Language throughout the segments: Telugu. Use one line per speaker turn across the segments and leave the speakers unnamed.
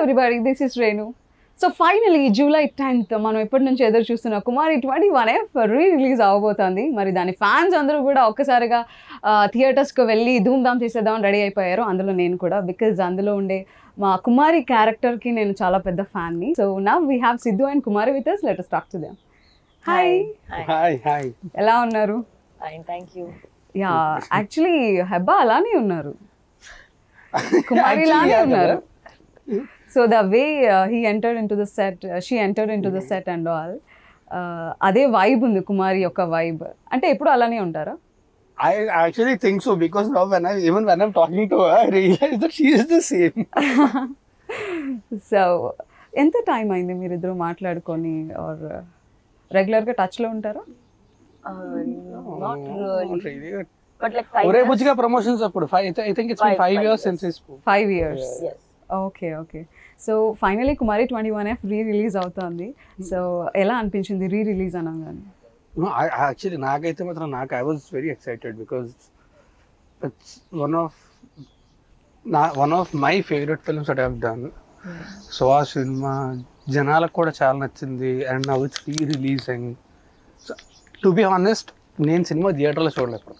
everybody, this is Renu. So finally July 10th మనం ఎప్పటి నుంచి ఎదురు చూస్తున్న కుమారి 21F రీ-రిలీజ్ అవబోతోంది. మరి దాని ఫ్యాన్స్ అందరూ కూడా ఒక్కసారిగా థియేటర్స్కి వెళ్ళి ధూమ్ధామ్ చేసేద్దామని రెడీ అయిపోయారు. అందులో నేను కూడా, బికాజ్ అందులో ఉండే మా కుమారి క్యారెక్టర్కి నేను చాలా పెద్ద ఫ్యాన్ని. So now we have Siddhu and Kumari with us. Let us talk to them. Hi
hi,
ఎలా ఉన్నారు?
Fine, thank you.
Yeah, actually Hebah అలానే ఉన్నారు, కుమారి లానే ఉన్నారు. So the way he entered into the set, she entered into the set and all, అదే వైబ్ ఉంది కుమారి యొక్క వైబ్. అంటే ఎప్పుడు అలానే ఉంటారా?
I actually think so because now even when I'm talking to her, I realize that she is the same.
So ఎంత టైం అయింది మీరిద్దరు మాట్లాడుకొని, ఆర్ రెగ్యులర్గా టచ్లో ఉంటారా?
Not really. But like 5
ఒరే
years.
బుజ్జిగా ప్రమోషన్స్ అప్పుడు I think it's been 5 years since we spoke.
5 years.
Yes.
Okay okay. So finally Kumari 21F re-release అవుతుంది. సో ఎలా అనిపించింది రీ-రిలీజ్ అనగానే?
No, actually నాకైతే మాత్రం I was very excited because it's one of my favorite films that I've done. So ఆ సినిమా జనాలకు కూడా చాలా నచ్చింది and now it's re-releasing. To be honest, నేను సినిమా థియేటర్లో చూడలేదు.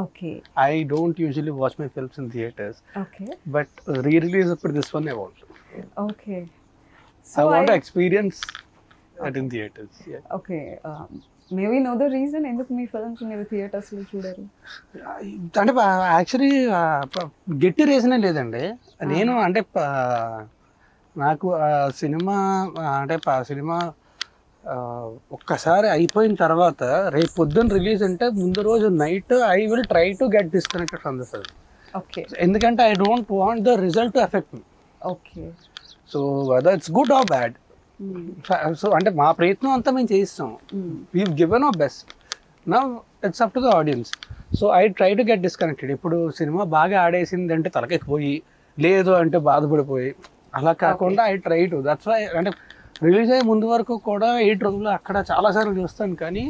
Okay.
I don't usually watch my films in theaters.
Okay
But re-release for this one I want.
Okay.
I want to experience it in theaters. Yeah.
Okay. May we know the reason ఎందుకు మీ ఫిల్మ్స్ మీరు థియేటర్స్లో చూడరు?
అంటే యాక్చువల్లీ గట్టి రీజనే లేదండి. నేను అంటే నాకు సినిమా అంటే సినిమా ఒక్కసారి అయిపోయిన తర్వాత రేపు పొద్దున్న రిలీజ్ అంటే ముందు రోజు night I will try to get disconnected from the film.
Okay.
ఎందుకంటే I don't want the result to affect me.
Okay.
So whether it's good or bad, so అంటే మా ప్రయత్నం అంతా మేము చేయిస్తాం. We given our best. Now it's up to the audience. So I try to get disconnected. ఇప్పుడు సినిమా బాగా ఆడేసింది అంటే తలకెక్కిపోయి, లేదు అంటే బాధపడిపోయి, అలా కాకుండా I try to. That's why అంటే రిలీజ్ అయ్యే ముందు వరకు కూడా 8 రోజులు అక్కడ చాలాసార్లు చూస్తాను, కానీ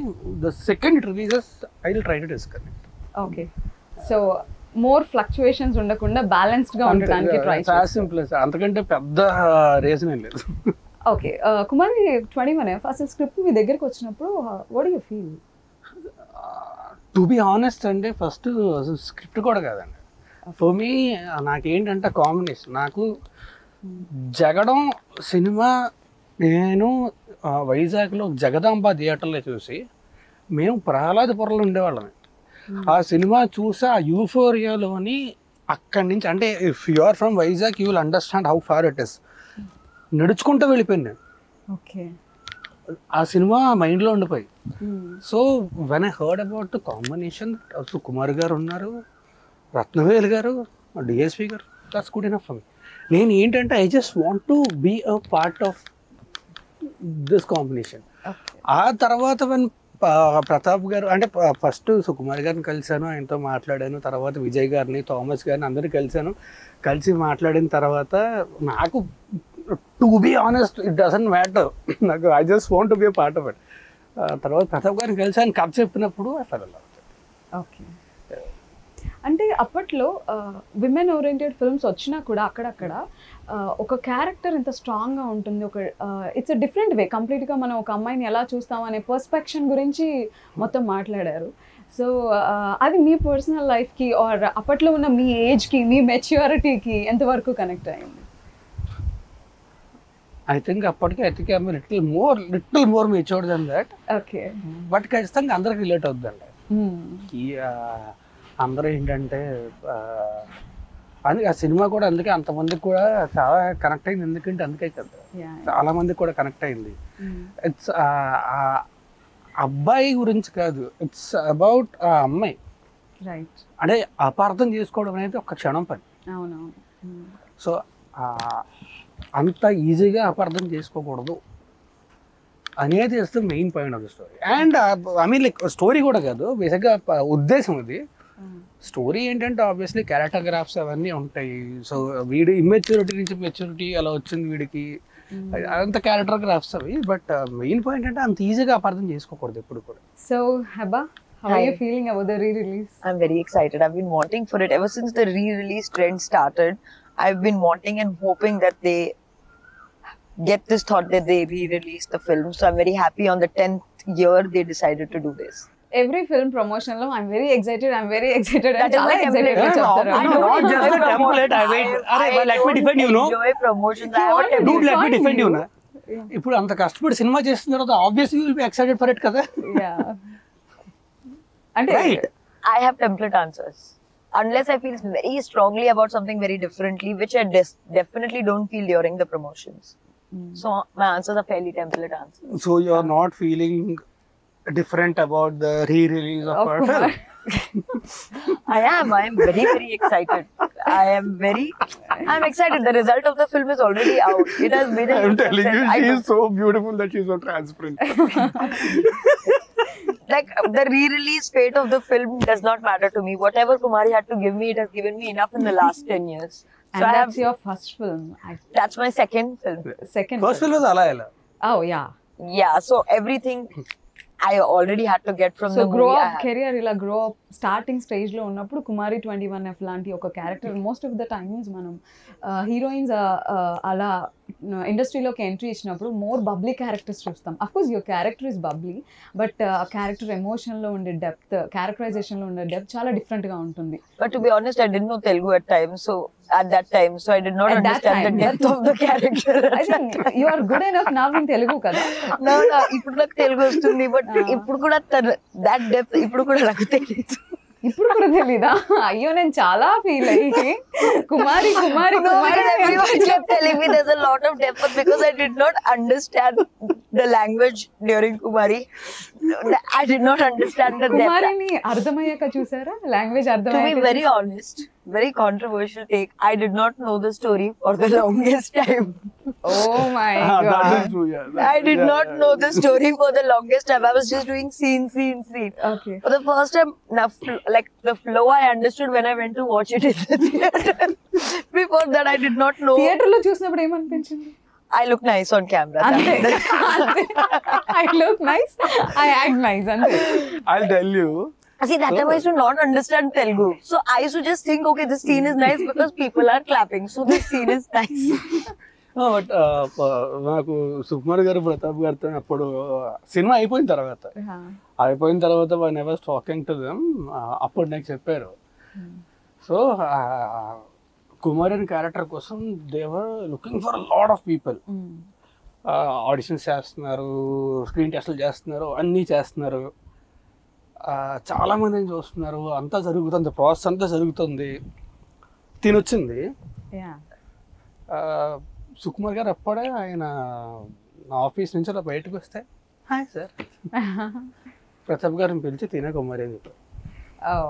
the second it releases I will try to disconnect.
Okay. So more fluctuations ఉండకుండా బ్యాలెన్స్డ్ గా ఉండడానికి ట్రై చేస్తాను.
సింపుల్, అంతకంటే పెద్ద రీజన్ ఏం లేదు.
ఓకే. కుమారి 21F అసలు స్క్రిప్ట్ మీ దగ్గరికి వచ్చినప్పుడు what do you feel?
To be honest అంటే ఫస్ట్ స్క్రిప్ట్ కూడా కాదండి. ఫర్ మీ నాకేంటంటే కాంబినేషన్, నాకు జగడం సినిమా నేను వైజాగ్లో జగదాంబ థియేటర్లో చూసి, మేము ప్రహ్లాదపురంలో ఉండేవాళ్ళమే. ఆ సినిమా చూసి ఆ యూఫోరియాలోని అక్కడి నుంచి, అంటే if you are from Vizag you will understand how far it is. నడుచుకుంటూ వెళ్ళిపోయాను నేను.
ఓకే.
ఆ సినిమా మైండ్లో ఉండిపోయి. So when I heard about the combination, Kumar garu ఉన్నారు, Rathnavel garu, DSP garu, that's good enough for me. నేను ఏంటంటే I just want to be a part of this combination. ఆ తర్వాత వెన్ ప్రతాప్ గారు, అంటే ఫస్ట్ సుకుమార్ గారిని కలిశాను, ఆయనతో మాట్లాడాను, తర్వాత విజయ్ గారిని, థామస్ గారిని అందరినీ కలిసి మాట్లాడిన తర్వాత నాకు to be honest it doesn't matter, నాకు I just want to be a part of it. తర్వాత ప్రతాప్ గారిని కలిసాను, కథ చెప్పినప్పుడు I fell in love.
Okay. అంటే అప్పట్లో విమెన్ ఓరియంటెడ్ ఫిల్మ్స్ వచ్చినా కూడా అక్కడక్కడ ఒక క్యారెక్టర్ ఇంత స్ట్రాంగ్గా ఉంటుంది, ఒక ఇట్స్ అ డిఫరెంట్ వే కంప్లీట్గా. మనం ఒక అమ్మాయిని ఎలా చూస్తాం అనే పర్స్పెక్షన్ గురించి మొత్తం మాట్లాడారు. సో అది మీ పర్సనల్ లైఫ్కి ఆర్ అప్పట్లో ఉన్న మీ ఏజ్కి, మీ మెచ్యూరిటీకి ఎంతవరకు కనెక్ట్ అయింది?
ఐ థింక్ అప్పటికి I'm little more matured then that.
Okay.
But ఖచ్చితంగా అందరికి రిలేట్ అవుతుందండి. అందరూ ఏంటంటే అందుకే ఆ సినిమా కూడా అందుకే అంతమందికి కూడా చాలా కనెక్ట్ అయింది. ఎందుకంటే అందుకే కదా చాలా మందికి కూడా కనెక్ట్ అయింది. ఇట్స్ అబ్బాయి గురించి కాదు, ఇట్స్ అబౌట్ ఆ అమ్మాయి.
రైట్.
అంటే అపార్థం చేసుకోవడం అనేది ఒక క్షణం పని.
అవునవును.
సో అంత ఈజీగా అపార్థం చేసుకోకూడదు అనేది is the main point of the story. And I mean like story కూడా కాదు, బేసిక్గా ఉద్దేశం ఇది. స్టోరీ ఏంటంటే ఆబ్వియస్లీ క్యారెక్టర్ గ్రాఫ్స్ అవన్నీ ఉంటాయి. సో వీడి ఇమ్మెచ్యూరిటీ నుంచి మెచ్యూరిటీ అలా వచ్చింది వీడికి, అంత క్యారెక్టర్ గ్రాఫ్స్ అవి. బట్ మెయిన్ పాయింట్ అంటే అంత ఈజీగా అపార్థం చేసుకోకూడదు ఎప్పుడు కూడా.
So Heba, how are you feeling about the re-release?
I'm very excited. I've been wanting for it ever since the re-release trend started. I've been wanting and hoping that they get this thought that they re-release the film. So I'm very happy on the 10th year they decided to do this.
Every film promotion లో I'm very excited
That is my template.
Excited చెప్తారు.
I don't
Not just
enjoy
the template. I wait. Let me defend you. No.
enjoy promotions. I have a template.
Dude, let me defend you.
you.
Na. ఇప్పుడు అంత కష్టపడి సినిమా చేసిన తర్వాత obviously will be excited for it కదా.
Yeah. అంటే
Right.
I have template answers. Unless I feel very strongly about something very differently, which I definitely don't feel during the promotions. So my answers are fairly template answers.
So you are not feeling different about the re-release of our film.
I am very, very excited. I'm excited. The result of the film is already out. It has made a
I'm
huge
telling you,
success.
she is so beautiful that she's so transparent.
Like the re-release fate of the film does not matter to me. Whatever Kumari had to give me, it has given me enough in the last 10 years.
and that's your first film.
That's my second film.
Second
First film was అలా ఎలా.
Oh yeah.
Yeah, so everything I already had to get from
so
the
grow
movie.
Up career ఇలా గ్రో అప్ స్టార్టింగ్ స్టేజ్ లో ఉన్నప్పుడు కుమారి 21F లాంటి ఒక character most of the times మనం హీరోయిన్స్ అలా ఇండస్ట్రీలోకి ఎంట్రీ ఇచ్చినప్పుడు మోర్ బబ్లీ క్యారెక్టర్స్ చూస్తాం. Of course your character is bubbly, but ఆ క్యారెక్టర్ ఎమోషన్ లో ఉండే డెప్త్, క్యారెక్టరైజేషన్ లో ఉండే డెప్త్ చాలా డిఫరెంట్ గా ఉంటుంది.
But to be honest, I didn't know Telugu at that time, so I did not
At that
understand the
time.
depth of the character.
I think you are good enough now in Telugu కదా.
No, ఇప్పుడు నాకు తెలుగు వస్తుంది, బట్ ఇప్పుడు కూడా that depth ఇప్పుడు కూడా నాకు తెలియదు.
ఇప్పుడు కూడా తెలీదా? అయ్యో నేను చాలా ఫీల్ అయ్యి కుమారి కుమారి
No,
Kumari
because everyone kept telling me there's a lot of depth, but because I did not understand the language during Kumari, I did not understand the depth.
కుమారిని అర్థమయ్యాక చూసారా? Language
To be
అర్థమయ్యాక
very honest, very controversial take, I did not know the story for the longest time.
Oh my
That
God.
is true, yeah.
I did not know the story for the longest time. I was just doing scene.
Okay.
For the first time, like the flow I understood when I went to watch it in the theater. Before that, I did not know.
Theatre లో చూసినప్పుడు ఏమనిపించింది?
I look nice on camera.
అంతే. I look nice, I act nice అంతే.
I'll tell you.
See, that time I used to not understand Telugu. So I used to just think, okay, this scene is nice because people are clapping. So this scene is nice.
But నాకు సుకుమార్ గారు ప్రతాప్ గారితో అప్పుడు సినిమా అయిపోయిన తర్వాత one I was talking to them, అప్పుడు నాకు చెప్పారు. సో కుమార్ అనే క్యారెక్టర్ కోసం they were looking for lot of people. Auditions చేస్తున్నారు, స్క్రీన్ టెస్ట్లు చేస్తున్నారు, అన్నీ చేస్తున్నారు, చాలా మందిని చూస్తున్నారు, అంతా జరుగుతుంది, ప్రాసెస్ అంతా జరుగుతుంది. తినొచ్చింది సుకుమార్ గారు అప్పుడే ఆయన ఆఫీస్ నుంచి అలా బయటకు వస్తే, హాయ్ సార్ ప్రతాప్ గారిని పిలిచి తినే కుమారి అని చెప్పారు.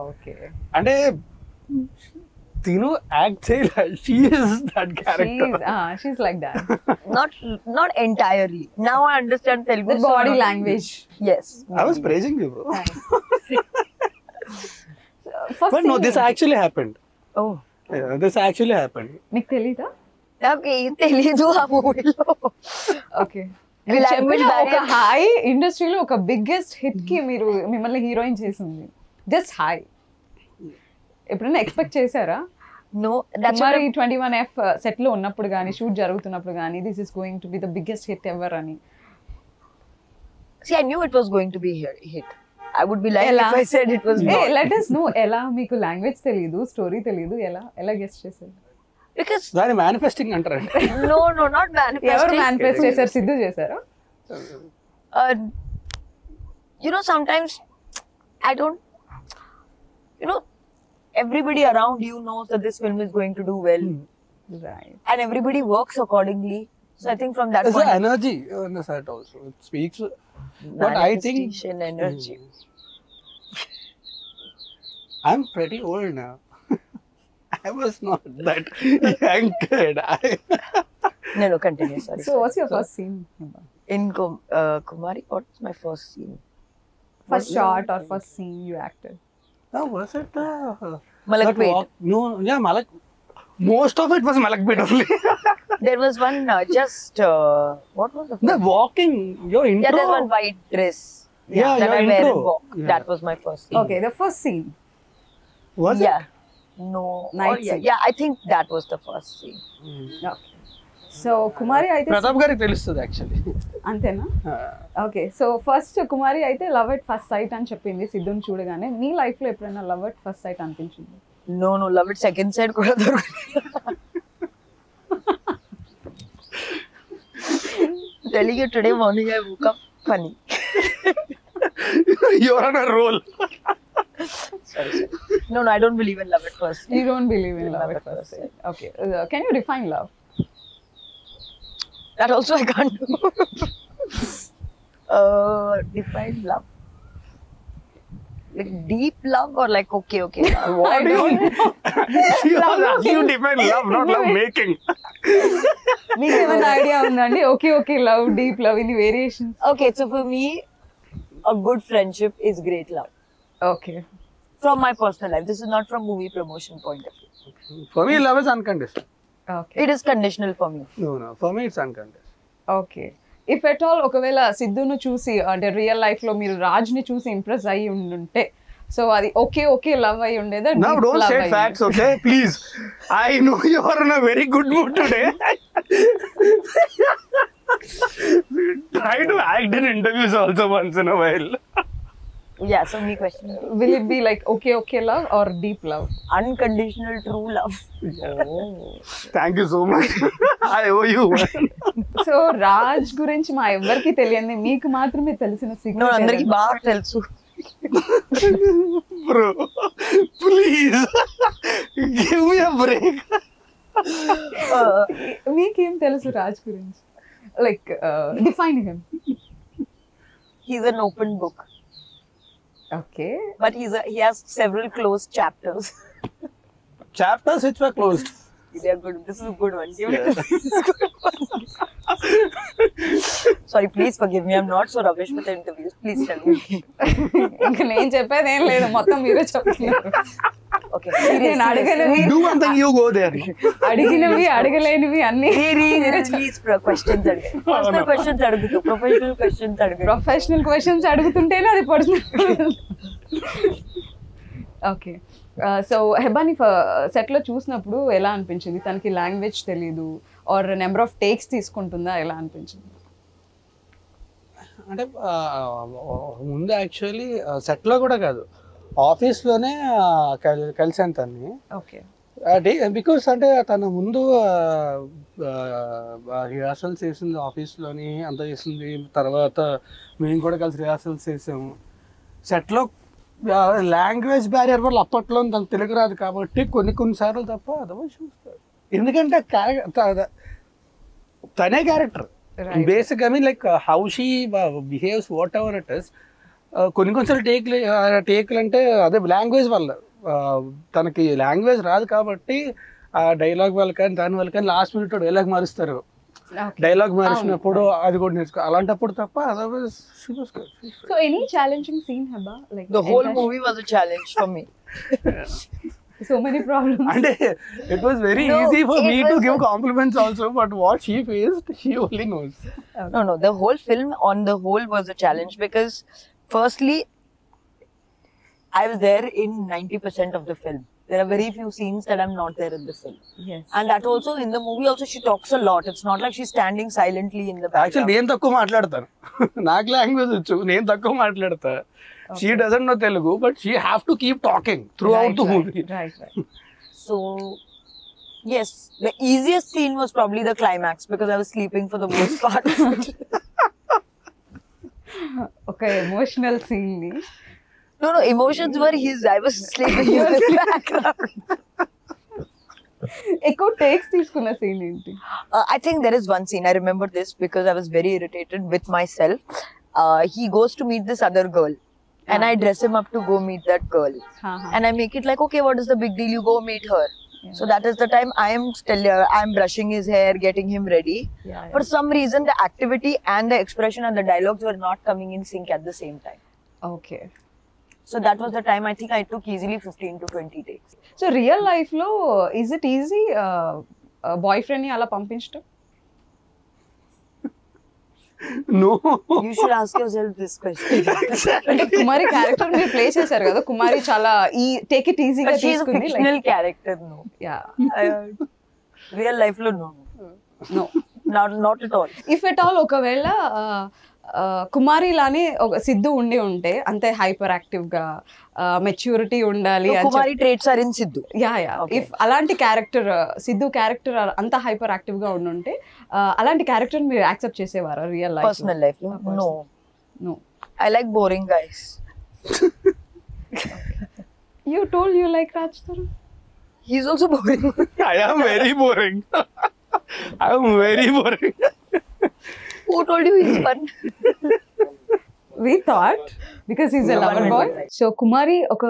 ఓకే.
అంటే తిను యాక్ట్ చేయాలి, she is that character.
She's like that.
Not entirely. Now I understand Telugu.
The body language.
Yes.
I was praising you, bro.
First
But no, this actually happened.
Oh.
Yeah, this actually happened.
మీకు తెలీదా?
నాకు ఏం తెలీదు ఆ మూవీలో.
ఓకే.
Language
ఒక
barrier.
హాయ్ ఇండస్ట్రీలో ఒక బిగ్గెస్ట్ హిట్ కి మీరు మిమ్మల్ని హీరోయిన్ చేసింది. Just hi. ఎప్పుడైనా ఎక్స్పెక్ట్ చేశారా?
No, that's what
Kumari 21F set లో ఉన్నప్పుడు కానీ షూట్ జరుగుతున్నప్పుడు కానీ this is going to be the biggest hit ever అని?
See, I knew it was going to be hit. I would be lying
Ella.
if I said it was not.
Let us know. ఎలా మీకు లాంగ్వేజ్ తెలీదు, స్టోరీ తెలీదు, ఎలా గెస్ట్ చేశారు?
Because
దాని మేనిఫెస్టింగ్ అంటారండి.
no, not
ఎవరు
manifesting.
మేనిఫెస్ట్ చేశారు? సిద్ధు చేశారా?
Sometimes I don't, everybody around you knows that this film is going to do well,
Right.
and everybody works accordingly. So I think from that
There's
point,
an energy on the set also. It speaks. But I think
manifestation, energy.
I'm pretty old now. I was not that young kid.
No, continue. Sorry.
So what's your first scene?
In Kumari, what was my first scene?
First shot or first scene you acted?
Oh, was it?
Malakpet.
No, yeah, Malak. Most of it was Malakpet only.
There was one what was the
The walking, your intro.
Yeah, there's one white dress.
Yeah,
that
your
I wear
intro.
and walk.
Yeah.
That was my first scene.
Okay, the first scene.
Was
Yeah.
it?
No.
Night
Or yeah,
scene.
yeah, I think that was the first scene.
Okay so Kumari అయితే
ప్రతాప్ గారికి తెలుస్తుంది యాక్చువల్లీ.
అంతేనా? ఓకే సో ఫస్ట్ కుమారి అయితే లవ్ ఎట్ ఫస్ట్ సైట్ అని చెప్పింది సిద్ధుని చూడగానే. మీ లైఫ్లో ఎప్పుడైనా లవ్ ఎట్ ఫస్ట్ సైట్ అనిపించింది?
No, love it second side kuda dorukadu. Telling you today morning I woke up funny.
You're on a roll.
Sorry. No, I don't believe in love at first.
You don't believe in love at first sight. Okay. Can you define love?
That also I can't do. Define love. Like deep love or like okay.
What do you define love, not love making?
మీకు ఏమైనా ఐడియా ఉందండి? ఓకే లవ్, డీప్ లవ్, ఇన్ని variations.
Okay, so for me, a good friendship is great love.
Okay.
From my personal life, this is not from movie promotion point of view.
For me, love is unconditional.
Okay.
It is conditional for me.
No, for me it's unconditional.
Okay. If at all ఒకవేళ సిద్ధును చూసి అంటే రియల్ లైఫ్ లో మీరు రాజ్ని చూసి ఇంప్రెస్ అయ్యి ఉండుంటే సో అది ఓకే లవ్ అయి ఉండేదా?
Now don't say facts, okay? Please. I know you are in a very good mood today. Try to act in interviews also once in a while.
Yeah, so me question.
Will it be like okay love or deep love?
Unconditional true love.
Thank you so much. I owe you one.
So Raj గురించి మా ఎవరికి తెలియదు, మీకు మాత్రమే తెలిసిన
No,
సీక్రెట్.
అందరికి బాగా తెలుసు.
Bro, please. Give me a break.
మీకేం తెలుసు రాజ్ గురించి? Like define him.
He's an open book,
okay.
but he has several closed chapters.
Chapters which were closed.
They are good. This is a good one. Give it. This is good one. Sorry, please forgive me. I'm not so rubbish with the interviews. Please tell me.
ఇంకా నేను చెప్పేది ఏం లేదు, మొత్తం మీరే చెప్తున్నారు.
Okay.
నేను అడగలేవి
Do one thing, you go there.
అడిగినవి అడగలేనివి అన్ని
Please questions అడుగు. Personal questions అడుగుతూ, professional questions అడుగు.
ప్రొఫెషనల్ క్వశ్చన్స్ అడుగుతుంటేనే అది పర్సనల్. ఓకే. సో హెబాని సెట్లో చూసినప్పుడు ఎలా అనిపించింది? తనకి లాంగ్వేజ్ తెలీదు ఆర్ నెంబర్ ఆఫ్ టేక్స్ తీసుకుంటుందా, ఎలా అనిపించింది?
అంటే ముందు యాక్చువల్లీ సెట్లో కూడా కాదు, ఆఫీస్లోనే కలిసాను తన్ని.
ఓకే.
బికాస్ అంటే తన ముందు రిహార్సల్స్ చేసింది ఆఫీస్లోని, అంతా చేసింది. తర్వాత మేము కూడా కలిసి రిహార్సల్స్ చేసాము. సెట్లో లాంగ్వేజ్ బ్యారియర్ వల్ల అప్పట్లో తనకు తెలుగు రాదు కాబట్టి కొన్నిసార్లు తప్ప అదవో చూస్తాడు. ఎందుకంటే తనే character basic. I mean like how she behaves what ever it is. కొన్నిసార్లు టేక్లు అంటే అదే లాంగ్వేజ్ వల్ల. తనకి లాంగ్వేజ్ రాదు కాబట్టి ఆ డైలాగ్ వల్ల కానీ దాని వల్ల కానీ లాస్ట్ మినిట్ డైలాగ్ మారుస్తారు. డైలాగ్ మార్చినప్పుడు అది కూడా నేర్చుకో, అలాంటప్పుడు తప్ప otherwise she was good.
So any challenging scene Heba? Like
The whole movie was a challenge for me.
so many problems.
And it was very easy for me to give compliments also, but what she faced, she only knows.
No, the whole film on the whole was a challenge because firstly, I was there in 90% of the film. There are very few scenes that I'm not there in the film.
Yes.
And that also, in the movie also, she talks a lot. It's not like she's standing silently in the background.
Actually, నేను తక్కువ మాట్లాడతాను. నాకు లాంగ్వేజ్ వచ్చు, నేను తక్కువ మాట్లాడతా. She doesn't know Telugu, but she have to keep talking throughout the movie.
Right.
So, yes, the easiest scene was probably the climax because I was sleeping for the most part of it.
Okay, emotional scene ni.
No, emotions were his. I was sleeping in the background.
ఎక్కువ టేక్స్ తీసుకున్న సీన్ ఏంటి?
I think there is one scene. I remember this because I was very irritated with myself. He goes to meet this other girl. And I dress him up to go meet that girl. And I make it like, okay, what is the big deal? You go meet her. Yeah. So that is the time I am brushing his hair, getting him ready.
Yeah.
For some reason, the activity and the expression and the dialogues were not coming in sync at the same time.
Okay.
So that was the time I think I took easily 15 to 20 takes.
So real life lo, is it easy boyfriend ni ala పంపించడం?
No.
You should ask yourself this question.
అంటే కుమారి క్యారెక్టర్ మీరు ప్లే చేశారు కదా, కుమారి చాలా ఈ టేక్ ఇట్ ఈజీగా
But she is a
తీసుకుంది.
fictional character, no. Real life lo no.
No.
Not at all.
If at all ఒకవేళ కుమారి లానే ఒక సిద్ధు ఉండి ఉంటే అంతే హైపర్ యాక్టివ్ గా మెచ్యూరిటీ ఉండాలి
No, Kumari traits are in Sidhu.
Yeah if అలాంటి క్యారెక్టర్ సిద్ధు క్యారెక్టర్ అంత హైపర్ యాక్టివ్ గా ఉండుంటే అలాంటి క్యారెక్టర్ మీరు యాక్సెప్ట్ చేసేవారా real life?
Personal life lo? No.
No.
I like boring guys.
You told you like Raj Tharu.
He's also boring.
I am very boring. I am very boring.
Who told you he's fun?
We thought because he's a lover boy. So Kumari ఒక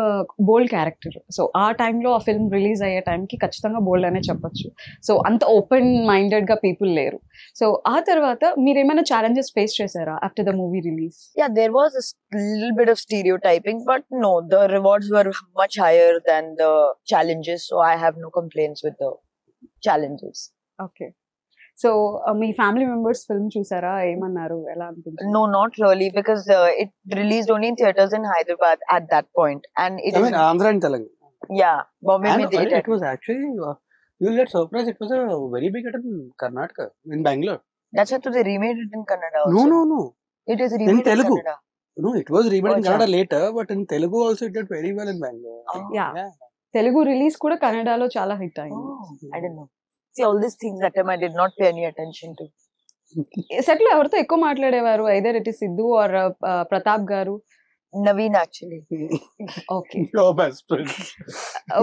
బోల్డ్ క్యారెక్టర్. సో ఆ టైంలో ఆ ఫిల్మ్ రిలీజ్ అయ్యే టైంకి ఖచ్చితంగా బోల్డ్ అనే చెప్పొచ్చు. సో అంత ఓపెన్ మైండెడ్ గా పీపుల్ లేరు. సో ఆ తర్వాత మీరు ఏమైనా ఛాలెంజెస్ ఫేస్ చేశారా after the movie release?
Yeah, there was a little bit of stereotyping, but no, the rewards were much higher than the challenges, so I have no complaints with the challenges.
Okay. So me family members film చూసారా, ఏమన్నారు, ఎలా అనిపించింది?
No, not really, because it released only in theaters in Hyderabad at that point, and it
I
is
mean, Andhra and Telugu.
yeah, Bombay
And
mein they
it was actually, you'll get surprised, it was a very big hit in Karnataka, in Bangalore.
that's why they remade it in Kannada also.
No.
It is remade in
Telugu.
Kannada.
No, it was remade in
Oh,
Kannada later, but in Telugu also it did very well in Bangalore.
Oh.
Yeah. Telugu release కూడా కన్నడలో చాలా హిట్ అయింది.
Oh, I didn't know. See, all these things that time I did not pay any attention to.
Set లో ఎవరితో ఎక్కువ మాట్లాడేవారు? Either it is Siddhu or Pratap garu?
Naveen actually.
Okay.
Your best friend.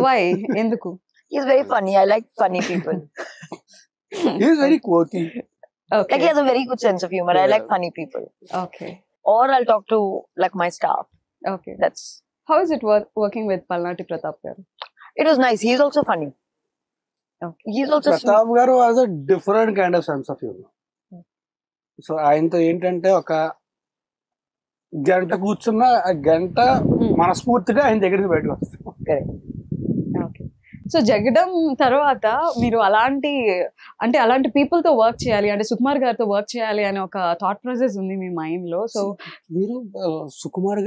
Why? ఎందుకు?
He's very funny. I like funny people.
He is very quirky.
Okay.
Like he has a very good sense of humor. I like funny people.
Okay.
Or I'll talk to like my staff.
Okay.
That's
how is it working with పల్నాటి ప్రతాప్ గారు?
it was nice. He's also funny.
Okay.
He's also sweet.
Pratap గారు has a different kind of sense of humor. So ఆయనతో ఏంటంటే ఒక గంట కూర్చున్న ఆ గంట మనస్ఫూర్తిగా ఆయన దగ్గరికి బయటకు వస్తాం.
Correct.
ఓకే. సో జగడం తర్వాత మీరు అలాంటి పీపుల్ తో వర్క్ చేయాలి, అంటే సుకుమార్ గారితో వర్క్ చేయాలి అనే ఒక థాట్ ప్రాసెస్ ఉంది మీ మైండ్ లో. సో
మీరు సుకుమార్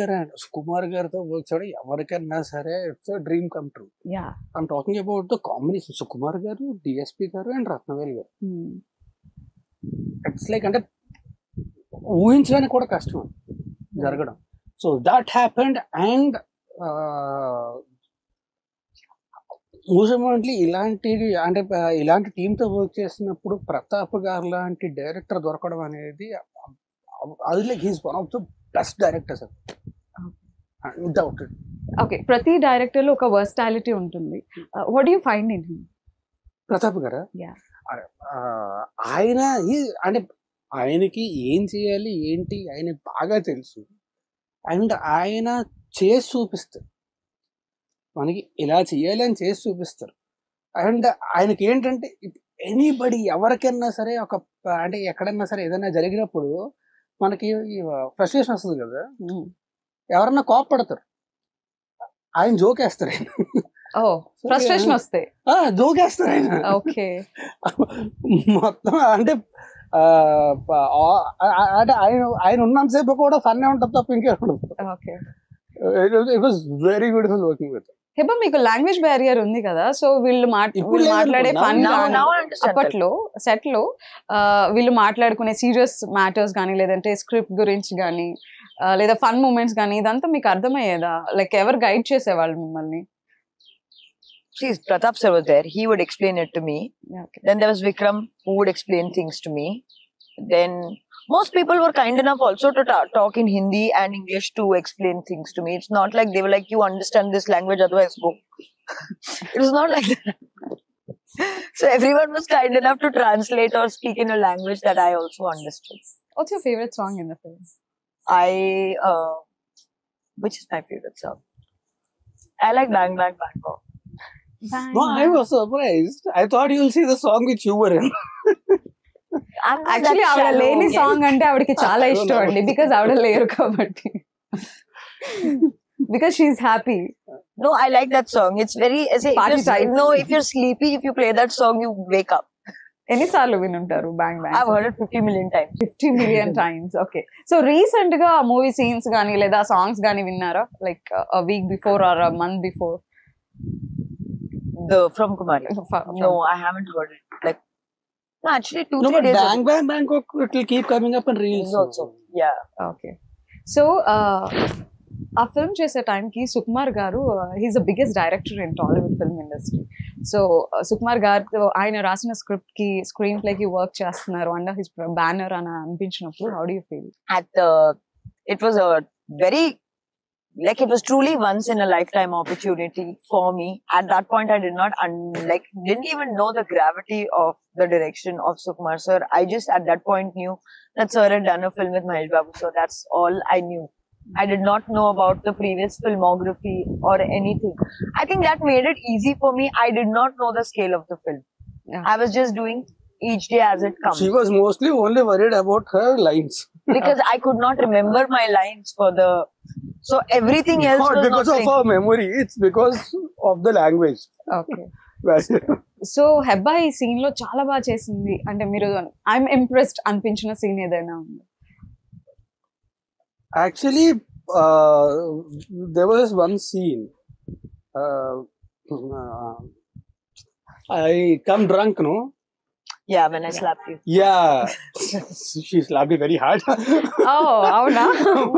గారితో వర్క్ చేయడం ఎవరికైనా సరే it's dream come true.
Yeah.
I'm talking about the combination Sukumar గారు, డిఎస్పి గారు అండ్ రత్నవేల్ గారు. ఇట్స్ లైక్ అంటే ఊహించడానికి కూడా కష్టం జరగడం. So that happened and mostly ఇలాంటి టీంతో వర్క్ చేసినప్పుడు ప్రతాప్ గారు లాంటి డైరెక్టర్ దొరకడం అనేది అది like he's one of the best directors undoubted.
Okay. ప్రతి డైరెక్టర్ లో ఒక వర్స్టాలిటీ ఉంటుంది. What do you find in him?
Pratap గారు
Yeah.
ఆయన అంటే ఆయనకి ఏం చేయాలి ఏంటి ఆయన బాగా తెలుసు. అండ్ ఆయన చేసి చూపిస్తారు, మనకి ఇలా చేయాలి అని చేసి చూపిస్తారు. అండ్ ఆయనకి ఏంటంటే ఎనీబడి ఎవరికైనా సరే అంటే ఎక్కడైనా సరే ఏదైనా జరిగినప్పుడు మనకి ఫ్రస్ట్రేషన్ వస్తుంది కదా, ఎవరన్నా కోపడతారు, ఆయన జోకేస్తారు.
ఫ్రస్ట్రేషన్ వస్తే
జోకేస్తారు ఆయన.
ఓకే.
మొత్తం అంటే ఆయన ఉన్నంతసేపు కూడా ఫన్ ఉంటుంది తప్ప ఇంకే ఉండదు.
Okay.
It was very beautiful working with.
Heba మీకు లాంగ్వేజ్ బ్యారియర్ ఉంది కదా, సో వీళ్ళు మాట్లాడే ఫన్ అప్పట్లో సెట్ లో వీళ్ళు మాట్లాడుకునే సీరియస్ మ్యాటర్స్ కానీ లేదంటే స్క్రిప్ట్ గురించి కానీ లేదా ఫన్ మూమెంట్స్ కానీ ఇదంతా మీకు అర్థమయ్యేదా? లైక్ ఎవరు గైడ్ చేసేవాళ్ళు మిమ్మల్ని?
See, Pratap sir was there. He would explain it to me.
Okay.
Then there was Vikram who would explain things to me. Then most people were kind enough also to talk in Hindi and English to explain things to me. It's not like they were like, you understand this language, otherwise go. It was not like that. So everyone was kind enough to translate or speak in a language that I also understood.
What's your favorite song in the film?
Which is my favorite song? I like Bang Bang Bangkok.
No, I was surprised. I thought you'll see the song which you were in.
Actually, ఆవిడ లేని సాంగ్ అంటే ఆవిడకి చాలా ఇష్టం అండి, బికాజ్ ఆవిడ లేరు కాబట్టి. Because she's happy.
No, I like that song. It's very. If you're sleepy, if you play that song, you wake up.
ఎన్నిసార్లు వినుంటారు bang
I've
bang?
heard it 50 million times.
50 million times. Okay. So recent గా మూవీ సీన్స్ గానీ లేదా సాంగ్స్ గానీ విన్నారా? Like week before or month before?
From Kumari. No, I haven't heard it. Like, no, actually 2-3
but
days
Bang
ago.
Bang Bangkok, it will keep coming up in reels
Also. Yeah.
Okay. So ఆ ఫిల్మ్ చేసే టైంకి సుకుమార్ గారు he's the biggest director in Tollywood film industry. So Sukumar గారు ఆయన రాసిన స్క్రిప్ట్ కి స్క్రీన్ ప్లే కి వర్క్ చేస్తున్నారు అండర్ హిస్ బ్యానర్ అని అనిపించినప్పుడు how do you feel?
It was a very, like, it was truly once in a lifetime opportunity for me. At that point, I did not didn't even know the gravity of the direction of Sukumar sir. I just at that point knew that sir had done a film with Mahesh Babu, so that's all I knew. I did not know about the previous filmography or anything. I think that made it easy for me. I did not know the scale of the film.
Yeah.
I was just doing each day as it comes.
She was mostly only worried about her lines.
Because I could not remember my lines for the... So everything else
Not
was
because
not
of her memory, it's because of the language.
Okay. So Heba ఈ సీన్ లో చాలా బాగా చేసింది అంటే మీరు ఐఎమ్ ఇంప్రెస్డ్ అనిపించిన సీన్ ఏదైనా ఉంది?
Actually, there was one scene. I come drunk, no?
Yeah, when I slapped you.
Yeah. She slapped me very hard.
ఓ అవునా?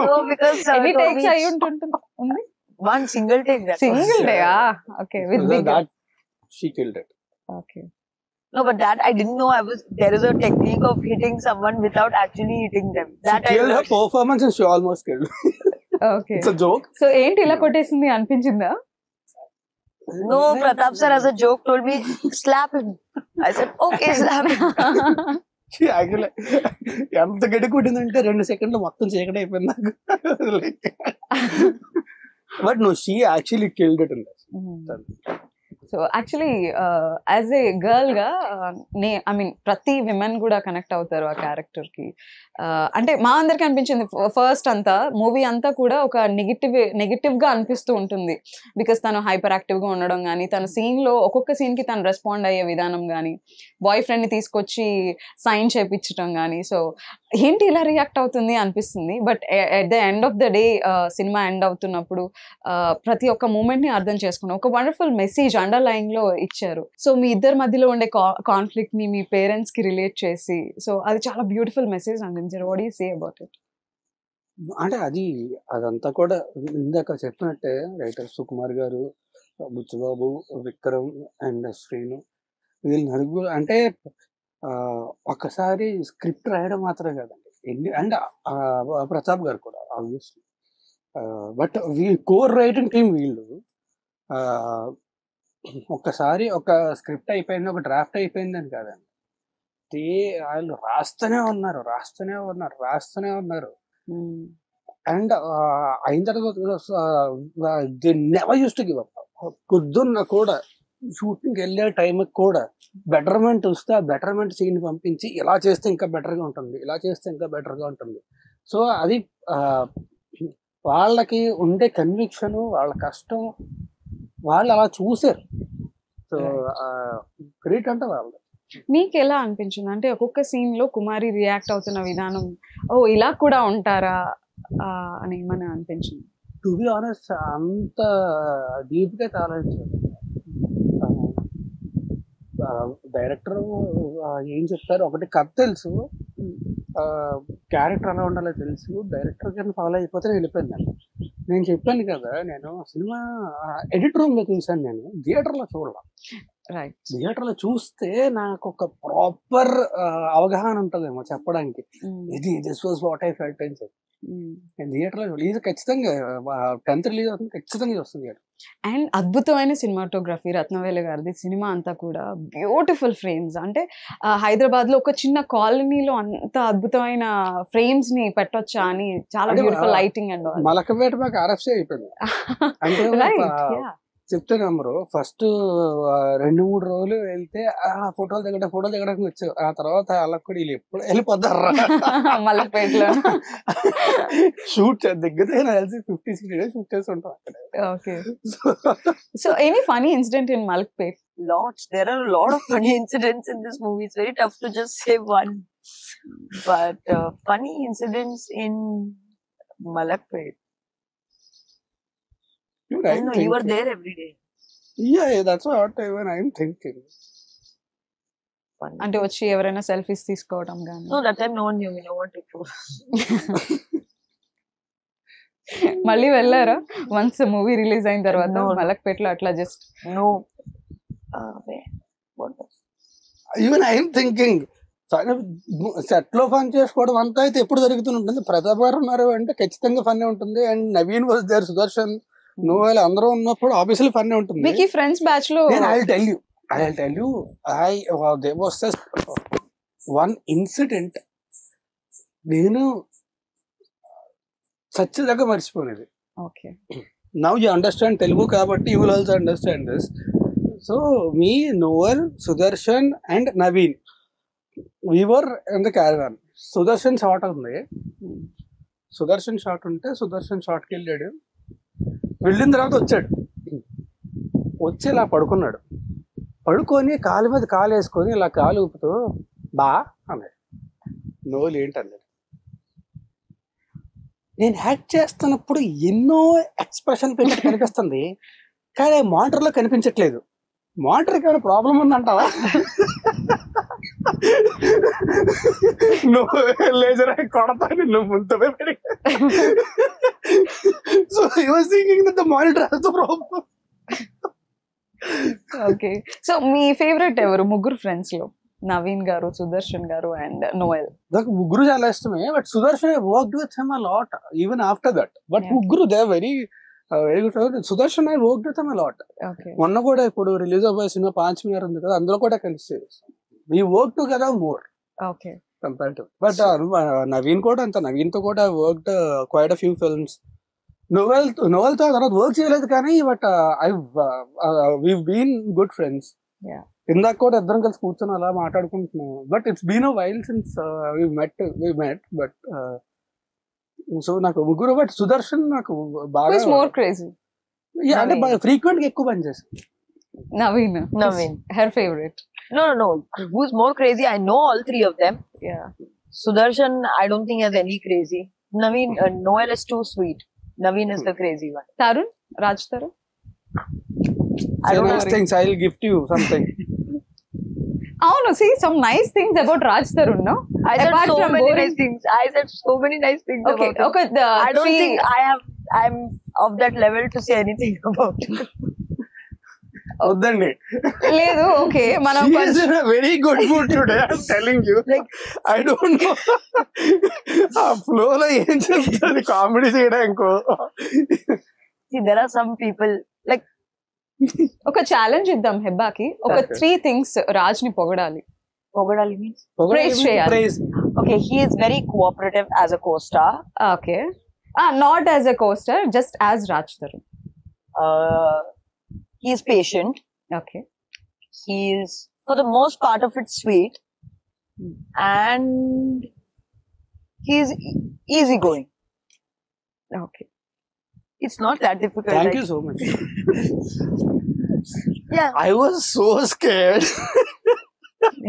No, because
ఎన్ని
told
టేక్స్
me
అయి ఉంటుంది?
one single take. That was.
Single day? Okay. With big.
That she killed it.
ఓకే.
No, but that I didn't know. There is a technique of hitting someone without actually hitting them. That
She killed her performance and she almost killed me.
Okay.
It's a joke.
So ఏంటి ఇలా కొట్టేసింది అనిపించిందా?
No, Pratap sir as a joke told me, slap him. I said, okay, slap him.
She actually ఎంత గడ్డి కొట్టిందంటే 2 సెకండ్లు మొత్తం చీకటి అయిపోయింది నాకు. But no, she actually killed it in this.
So actually as a girl గా ఐ మీన్ ప్రతి విమెన్ కూడా కనెక్ట్ అవుతారు ఆ క్యారెక్టర్ కి. అంటే మా అందరికి అనిపించింది ఫస్ట్ అంతా మూవీ అంతా కూడా ఒక నెగిటివ్ గా అనిపిస్తూ ఉంటుంది. బికాస్ తను హైపర్ యాక్టివ్ గా ఉండడం కానీ తన సీన్ లో ఒక్కొక్క సీన్ కి తను రెస్పాండ్ అయ్యే విధానం కానీ బాయ్ ఫ్రెండ్ ని తీసుకొచ్చి సైన్ చేయించడం కానీ సో ఏంటి ఇలా రియాక్ట్ అవుతుంది అనిపిస్తుంది. But at the end of the day cinema end అవుతున్నప్పుడు ప్రతి ఒక్క మూమెంట్ ని అర్థం చేసుకున్నాం. ఒక వండర్ఫుల్ మెసేజ్ అండర్లైన్ లో ఇచ్చారు. సో మీ ఇద్దరి మధ్యలో ఉండే కాన్ఫ్లిక్ట్ ని మీ పేరెంట్స్ కి రిలేట్ చేసి సో అది చాలా బ్యూటిఫుల్ మెసేజ్ అందించారు. What you say about it?
అంటే అదంతా కూడా ఇందాక చెప్పినట్టే రైటర్ సుకుమార్ గారు, బుచ్చిబాబు, విక్రమ్ అండ్ శ్రీను వీళ్ళు నలుగురు అంటే ఒక్కసారి స్క్రిప్ట్ రాయడం మాత్రమే కదండి. అండ్ ప్రతాప్ గారు కూడా obviously. But core writing team వీళ్ళు ఒక్కసారి ఒక స్క్రిప్ట్ అయిపోయింది, ఒక డ్రాఫ్ట్ అయిపోయింది అని కాదండి. వాళ్ళు రాస్తూనే ఉన్నారు. అండ్ అయిన తర్వాత they never use to give up. పొద్దున్న కూడా షూటింగ్కి వెళ్ళే టైంకి కూడా బెటర్మెంట్ వస్తే ఆ బెటర్మెంట్ సీన్ పంపించి ఇలా చేస్తే ఇంకా బెటర్గా ఉంటుంది. సో అది వాళ్ళకి ఉండే కన్విక్షన్, వాళ్ళ కష్టం, వాళ్ళు అలా చూసారు. సో గ్రేట్ అంటే వాళ్ళు.
మీకు ఎలా అనిపించింది అంటే ఒక్కొక్క సీన్ లో కుమారి రియాక్ట్ అవుతున్న విధానం ఇలా కూడా ఉంటారా అని ఏమైనా అనిపించింది?
టు బి ఆనెస్ట్ అంత డీప్ గా ఆలోచించారు. డైరెక్టర్ ఏం చెప్తారు, ఒకటి కథ తెలుసు, క్యారెక్టర్ ఎలా ఉండాలో తెలుసు, డైరెక్టర్ గారిని ఫాలో అయిపోతే వెళ్ళిపోయిందండి. నేను చెప్పాను కదా, నేను సినిమా ఎడిట్ రూమ్ లో చూసాను, నేను థియేటర్లో చూడాల. థియేటర్లో చూస్తే నాకు ఒక ప్రాపర్ అవగాహన ఉంటుందేమో చెప్పడానికి, this was what I felt అని చెప్పి. థియేటర్లో రిలీజ్ ఖచ్చితంగా 10th రిలీజ్ అవుతుంది, ఖచ్చితంగా వస్తుంది.
అండ్ అద్భుతమైన సినిమాటోగ్రఫీ రత్నవేలు గారిది. సినిమా అంతా కూడా బ్యూటిఫుల్ ఫ్రేమ్స్. అంటే హైదరాబాద్ లో ఒక చిన్న కాలనీలో అంత అద్భుతమైన ఫ్రేమ్స్ ని పెట్టొచ్చా అని చాలా బ్యూటిఫుల్ లైటింగ్ అండ్
మలకపేట మాకు RFC అయిపోయింది. అంటే చెప్తే నమ్మరు. ఫస్ట్ 2-3 రోజులు వెళ్తే ఫోటోలు దిగడానికి వచ్చావు. ఆ తర్వాత అలా కూడా వీళ్ళు ఎప్పుడు వెళ్ళిపోతారా
మలక్పేటలో.
షూట్ దిగితే నాకు తెలిసి 50-60 days షూట్ చేసి ఉంటాం అక్కడ.
Okay. So any funny incident in Malakpet?
Lots. There are a lot of funny incidents in this movie. It's very tough to just say one. But funny incidents in Malakpet.
Dude,
No, you were there every day.
Yeah, that's what even I'm thinking.
Funny.
అంటే వచ్చి ఎవరైనా సెల్ఫీస్ తీసుకోవడం కానీ?
No, that time no one knew me. No one took photos.
మళ్ళీ వెళ్ళారా వన్స్ మూవీ రిలీజ్ అయిన తర్వాత
No.
మలక్పేటలో అట్లా just?
No. What was?
Even I'm thinking set లో ఫన్ చేసుకోవడం అంతా అయితే ఎప్పుడు జరుగుతూనే ఉంటుంది. ప్రతాప్ గారు ఉన్నారు అంటే ఖచ్చితంగా ఫన్ ఉంటుంది. And Naveen was there, Sudarshan, Noel అందరూ ఉన్నప్పుడు ఆబ్వియస్లీ ఫన్ ఉంటుంది.
మీకు ఈ ఫ్రెండ్స్ బ్యాచ్ లో
I'll tell you there was just one incident నేను సచ్చిదాకా మర్చిపోనేది.
Okay.
Now you understand Telugu కాబట్టి you will also understand this. So me, Noel, Sudarshan and Naveen, we were in the caravan. Sudarshan shot ఉంది. సుదర్శన్ షాట్ ఉంటే సుదర్శన్ షాట్కి వెళ్ళాడు. వెళ్ళిన తర్వాత వచ్చి ఇలా పడుకున్నాడు. పడుకొని కాలు మీద కాలు వేసుకొని ఇలా కాలు ఊపుతూ బా అన్నాడు. నోలు ఏంటన్నాడు. నేను యాక్ట్ చేస్తున్నప్పుడు ఎన్నో ఎక్స్ప్రెషన్ పెట్టి కనిపిస్తుంది, కానీ మానిటర్లో కనిపించట్లేదు. మానిటర్కి ఏమైనా ప్రాబ్లం ఉందంటావా? నువ్వు లేజర్ కొడతా నిన్ను ముందుమే పెరిగి. So he was thinking that the monitor has the problem.
Okay. So me favourite ఎవరు ముగ్గురు ఫ్రెండ్స్ లో? నవీన్ గారు, సుదర్శన్ గారు అండ్ నోయల్.
నాకు ముగ్గురు చాలా ఇష్టమే. But Sudarshan worked with him a lot even after that. But ముగ్గురు they very very good. Sudarshan I worked with him a lot. మొన్న కూడా ఇప్పుడు రిలీజ్ అవ్వే సినిమా 5 మినిట్ ఉంది కదా, అందులో కూడా కలిసి we work together more.
Okay.
Compared to. But Naveen కూడా అంత. నవీన్తో కూడా worked quite a few films. నోవెల్తో తర్వాత వర్క్ చేయలేదు కానీ but we've been good friends.
Yeah.
ఇందాక కూడా ఇద్దరం కలిసి కూర్చొని అలా మాట్లాడుకుంటున్నాం. But it's been a while since we met. But so నాకు ముగ్గురు. బట్ సుదర్శన్ నాకు బాగా
మోర్ క్రేజీ
అంటే ఫ్రీక్వెంట్ గా ఎక్కువ పని చేశాను.
Naveen. Her favorite.
No. Who's more crazy? I know all three of them.
Yeah.
Sudarshan, I don't think has any crazy. Naveen, Noel is too sweet. Naveen is the crazy one.
Tarun? Raj Tarun?
I don't
nice things. I'll gift you something.
No, see some nice things about Raj Tarun, no?
I said
Apart
so
from
many
boring-
nice things. I said so many nice things
Okay,
about him.
okay.
I don't think I'm of that level to say anything about him.
వద్దండి.
లేదు. ఓకే, మనం
She is in a very good mood today. I'm telling you.
Like,
I don't know. ఆ ఫ్లో లో ఏం చెప్తుంది కామెడీ చేయడానికి.
see, there are some people like.
ఒక ఛాలెంజ్ ఇద్దాం హెబ్బాకి. ఒక 3 things రాజ్ ని పొగడాలి.
Pogadali means?
Praise చేయాలి.
Praise.
Okay, he is very cooperative as a co-star.
Okay. Not as a co-star, just as Raj Tarun.
He is patient.
Okay.
He is, for the most part of it, sweet. And he is easygoing.
Okay.
It's not that difficult.
Thank
like,
you so much.
Yeah.
I was so scared.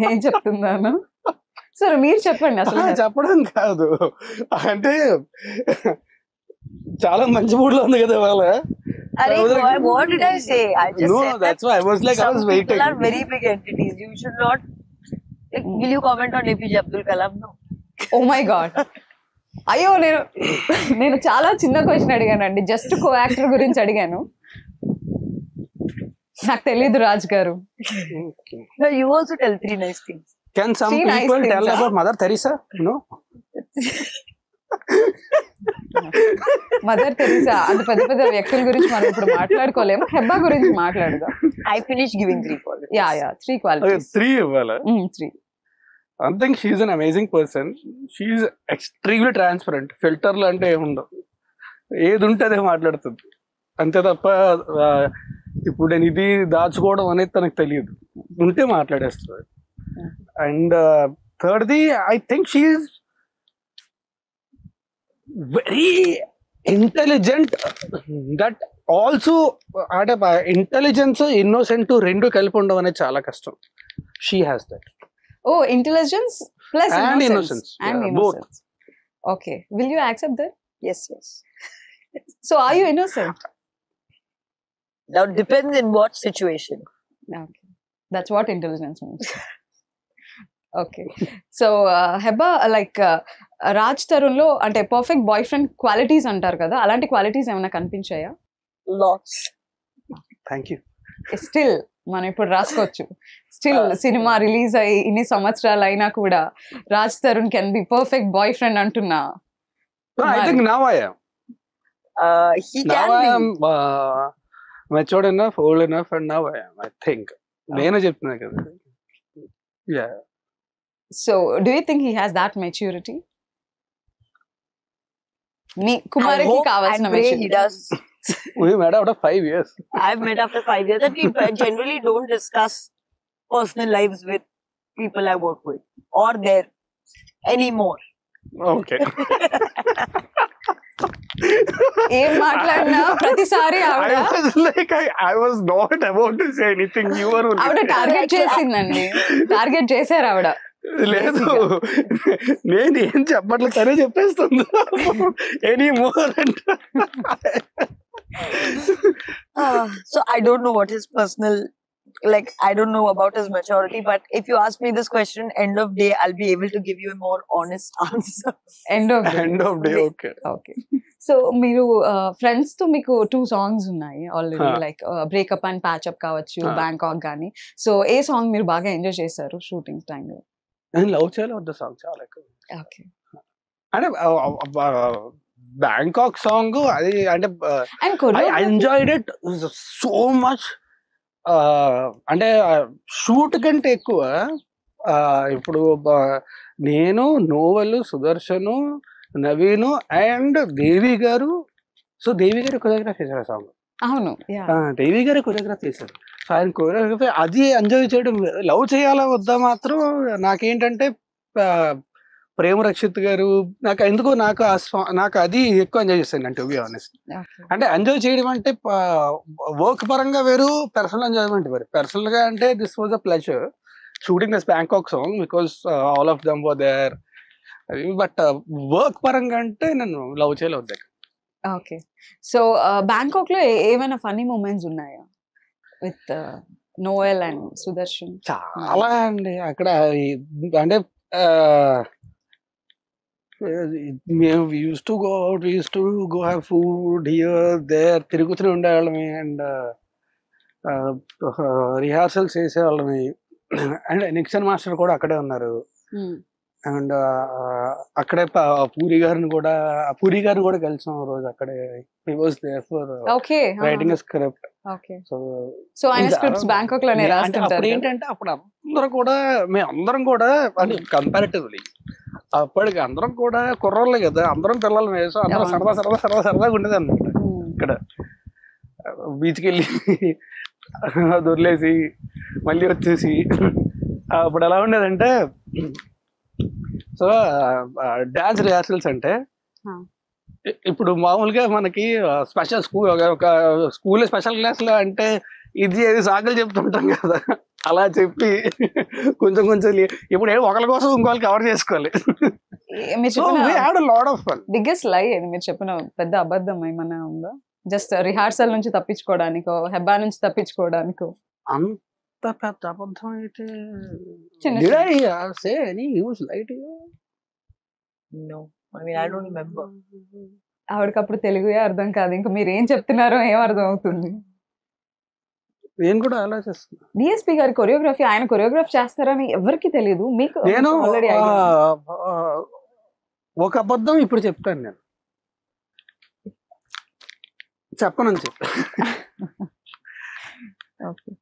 ఏం చెప్తున్నాను? సరే మీరు చెప్పండి అసలు.
చెప్పడం కాదు అంటే చాలా మంచి మూడ్ లో ఉంది కదా ఇవాళ.
What did I say? I just
No,
said
that's why I was like, I was
some
waiting.
people are very big entities. You should not. Like, will you comment on APJ Abdul Kalam? No.
Oh my God. అయ్యో, నేను చాలా చిన్న క్వశ్చన్ అడిగానండి. జస్ట్ కో యాక్టర్ గురించి అడిగాను. నాకు తెలీదు రాజ్ గారు.
No, you also tell 3 nice things.
Can some
3 nice
people
things,
tell about Mother Teresa? No.
Mother Teresa అంత పెద్ద పెద్ద వ్యక్తుల గురించి మనం ఇప్పుడు మాట్లాడుకోలేము. హెబ్బా గురించి మాట్లాడదాం.
I finished giving 3 qualities.
Yeah 3 qualities.
3 ఇవ్వాలా?
3.
I think she's an amazing person. She's extremely transparent. ఫిల్టర్లు అంటే ఏముండవు, ఏది ఉంటే అదే మాట్లాడుతుంది అంతే తప్ప ఇప్పుడు నేను ఇది దాచుకోవడం అనేది తనకు తెలియదు, ఉంటే మాట్లాడేస్తుంది. అండ్ థర్డ్ది I think she is very intelligent, that also అంటే ఇంటెలిజెన్స్ ఇన్నోసెంట్ రెండు కలిపి ఉండడం అనేది చాలా కష్టం. She has that.
Oh, intelligence plus
And
innocence.
innocence.
And
Yeah,
innocence. Okay. Will you accept that?
Yes, yes.
So are you innocent?
Now depends in what situation.
Okay. That's what intelligence means. Okay. So Heba, like Raj Tarun lo ante perfect boyfriend qualities antaru kada, alanti qualities ఏమైనా కనిపించాయా?
Lots.
Thank you.
స్టిల్ మనం ఇప్పుడు రాసుకోవచ్చు. స్టిల్ సినిమా రిలీజ్ అయ్యి ఇన్ని సంవత్సరాలు అయినా కూడా Raj Tarun can be perfect boy friend అంటున్నా.
I think now I am.
He
Now
can
I
be.
am matured enough, old enough, and now I am. I think. నేనే చెప్తున్నా కదా. Yeah.
So do you think he has that maturity? Me
I
కుమారికి
hope
కావాల్సిన
and pray he
maturity.
does.
We met after 5 years.
I've met after 5 years, and we generally don't discuss personal lives with people I work with or there anymore.
Okay.
ఏం మాట్లాడినా ప్రతిసారి ఆవిడ
I was not about to say anything. You were only.
ఆవిడ టార్గెట్ చేసిందండి. టార్గెట్ చేశారు ఆవిడ.
లేదు, నేను ఏం చెప్పట్లేదు, తనే చెప్పేస్తుంది. ఎనీ మోర్ అంట.
So I don't know what his personal, like I don't know about his maturity, but if you ask me this question, end of day, I'll be able to give you a more honest answer.
End of
End of day, okay.
Okay. So మీరు ఫ్రెండ్స్ తో మీకు 2 సాంగ్స్ ఉన్నాయి already, like breakup and patchup కావచ్చు, బ్యాంకాక్ గానీ. సో ఏ సాంగ్ మీరు బాగా ఎంజాయ్ చేశారు షూటింగ్ టైంలో?
నేను లవ్ చేయాలి వద్ద సాంగ్ చాలా ఎక్కువ.
ఓకే.
అంటే బ్యాంకాక్ సాంగ్ అది అంటే
and
I enjoyed it so much. అంటే షూట్ కంటే ఎక్కువ ఇప్పుడు నేను, నోవెల్, సుదర్శను, నవీను అండ్ దేవి గారు. సో దేవి గారు కొరియోగ్రాఫ్ చేశారు ఆ సాంగ్.
అవును.
దేవి గారు కొరియోగ్రాఫ్ చేశారు. సో ఆయన కొరియోగ్రఫీ అది ఎంజాయ్ చేయడం. లవ్ చేయాలా వద్దా మాత్రం నాకేంటంటే ప్రేమ రక్షిత్ గారు నాకు ఎందుకో నాకు అది ఎక్కువ ఎంజాయ్ చేస్తాను అంటే, టు బి ఆనెస్ట్. అంటే ఎంజాయ్ చేయడం అంటే వర్క్ పరంగా వేరు, పర్సనల్ ఎంజాయ్మెంట్ వేరు. పర్సనల్ గా అంటే this was a pleasure shooting this Bangkok song because all of them were there. But work పరంగా అంటే నేను లవ్ చేయలే వద్దా.
ఓకే. సో బ్యాంకాక్ లో ఏమైనా ఫన్నీ మూమెంట్స్ ఉన్నాయా విత్ నోయల్ అండ్ సుదర్శన్?
చాలా అండి. అక్కడ అంటే మేము used to go out, used to go have food here there, తిరుగుతూనే ఉండేవాళ్ళమి. అండ్ రిహార్సల్స్ చేసేవాళ్ళమి. అండ్ నిక్సన్ మాస్టర్ కూడా అక్కడే ఉన్నారు. అండ్ అక్కడే పూరి గారిని కూడా కలిసాం రోజు అక్కడే. He was there for writing a script.
So ఆయన స్క్రిప్ట్స్ బ్యాంకాక్ లోనే రాస్తుంటారు.
అప్పుడు ఏంటంటే అప్పుడు మేమందరం కూడా అంటే కంపారిటివ్లీ అప్పటికి అందరం కూడా కుర్రోళ్ళే కదా, అందరం పిల్లలు వేసాం, అందరం సరదాగా ఉండేది అనమాట. ఇక్కడ బీచ్కి వెళ్ళి దొరిలేసి మళ్ళీ వచ్చేసి అప్పుడు ఎలా ఉండేదంటే, సో డాన్స్ రిహార్సల్స్ అంటే ఇప్పుడు మామూలుగా మనకి స్పెషల్ ఒక స్కూల్ స్పెషల్ క్లాస్లో అంటే ఇది సాకులు చెప్తుంటాం కదా, అలా చెప్పి కొంచెం ఇప్పుడు ఒకరి కోసం ఇంకోళ్ళకి కవర్ చేసుకోవాలి.
బిగ్గెస్ట్ లై మీరు చెప్పిన పెద్ద అబద్ధం ఏమన్నా ఉందా? జస్ట్ రిహార్సల్ నుంచి తప్పించుకోవడానికో, హెబ్బా నుంచి తప్పించుకోవడానికో?
అంత పెద్ద అబద్ధం అయితే
ఆవిడకప్పుడు తెలుగుయే అర్థం కాదు, ఇంకా మీరు ఏం చెప్తున్నారో ఏం అర్థం అవుతుంది.
నేను కూడా ఆలోచిస్తున్నా.
డిఎస్పీ గారి కొరియోగ్రఫీ, ఆయన కొరియోగ్రాఫ్ చేస్తారని ఎవరికి తెలియదు. మీకు
నేను ఒక అబద్ధం ఇప్పుడు చెప్తాను. నేను చెప్పనని చెప్పి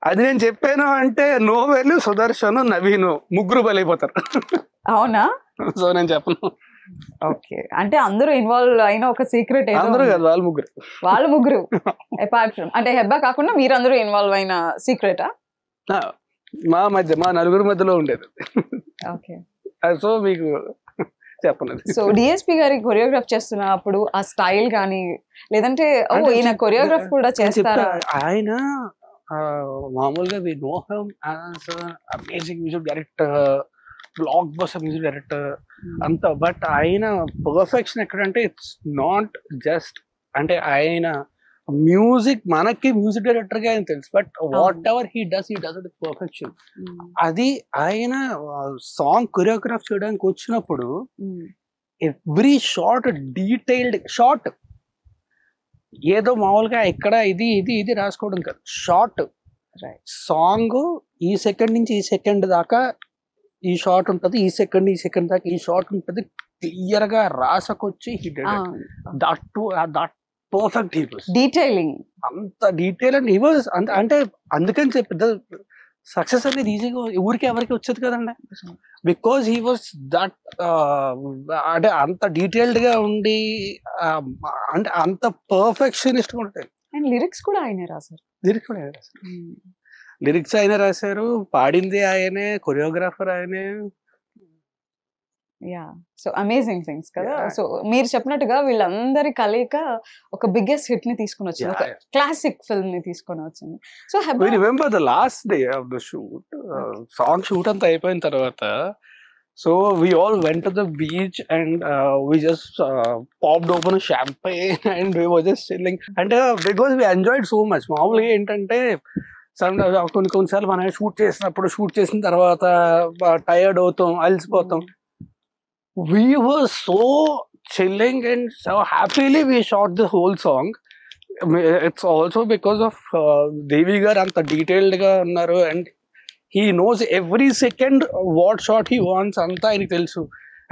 అది నేను చెప్పాను అంటే నోవెల్, సుదర్శన్, నవీను ముగ్గురు బలైపోతారు.
అవునా?
సో నేను చెప్పను.
ఓకే, అంటే అందరూ ఇన్వాల్వ్ అయిన ఒక సీక్రెట్
అందరూ కదా, వాళ్ళు ముగ్గురు.
వాళ్ళు ముగ్గురు అపార్ట్ ఫ్రమ్ అంటే హెబ్బా కాకుండా మీరందరూ ఇన్వాల్వ్ అయిన సీక్రెటా?
మా మధ్య, మా నలుగురు మధ్యలో ఉండేది.
ఓకే,
సో మీకు చెప్పను.
సో డిఎస్పి గారి కొరియోగ్రాఫ్ చేస్తున్నప్పుడు ఆ స్టైల్ కానీ, లేదంటే ఈయన కొరియోగ్రాఫ్ కూడా చేస్తారా?
ఆయన మామూలుగా we know him as amazing music director, blockbuster music director అంతా. బట్ ఆయన పర్ఫెక్షన్ ఎక్కడంటే ఇట్స్ నాట్ జస్ట్ అంటే ఆయన మ్యూజిక్, మనకి మ్యూజిక్ డైరెక్టర్ గా ఆయన తెలుసు, but whatever he does it with perfection. అది ఆయన సాంగ్ కొరియోగ్రాఫ్ చేయడానికి వచ్చినప్పుడు ఎవ్రీ షార్ట్ డీటెయిల్డ్ షార్ట్, ఏదో మామూలుగా ఇక్కడ ఇది ఇది ఇది రాసుకోవడం కాదు, షార్ట్ సాంగ్ ఈ సెకండ్ నుంచి ఈ సెకండ్ దాకా ఈ షార్ట్ ఉంటుంది, ఈ సెకండ్ ఈ సెకండ్ దాకా ఈ షార్ట్ ఉంటుంది, క్లియర్ గా రాసకొచ్చి that perfect. He was
detailing,
అంత డీటెయిల్ అండ్ హీ వాస్ అంటే అందుకని చెప్పి సక్సెస్ అనేది ఈజీగా ఊరికి ఎవరికి వచ్చేది కదండి, బికాజ్ హీ వాస్ దట్ అంటే అంత డీటెయిల్డ్ గా ఉండి అంటే అంత పర్ఫెక్షనిస్ట్ ఉంటాయి.
అండ్ లిరిక్స్ కూడా ఆయనే రాశారు.
లిరిక్స్ ఆయనే రాశారు, పాడింది ఆయనే, కొరియోగ్రాఫర్ ఆయనే.
యా, సో అమేజింగ్ థింగ్స్ కదా. సో మీరు చెప్పినట్టుగా వీళ్ళందరి కలయిక ఒక బిగ్గెస్ట్ హిట్ ని తీసుకుని వచ్చింది, ఒక క్లాసిక్ ఫిల్మ్ ని తీసుకొని వచ్చింది. So
we remember the last day of the shoot, song shoot అంతా అయిపోయిన తర్వాత, so we all went to the beach and we just popped open a champagne and we were just chilling, and because we enjoyed so much. మామూలుగా ఏంటంటే కొన్నిసార్లు మనం షూట్ చేసిన తర్వాత టైర్డ్ అవుతాం, అలసిపోతాం. We were so chilling and so happily we shot the whole song. It's also because of Devi gar anta detailed ga unnaru, and he knows every second what shot he wants anta ayiniki telusu.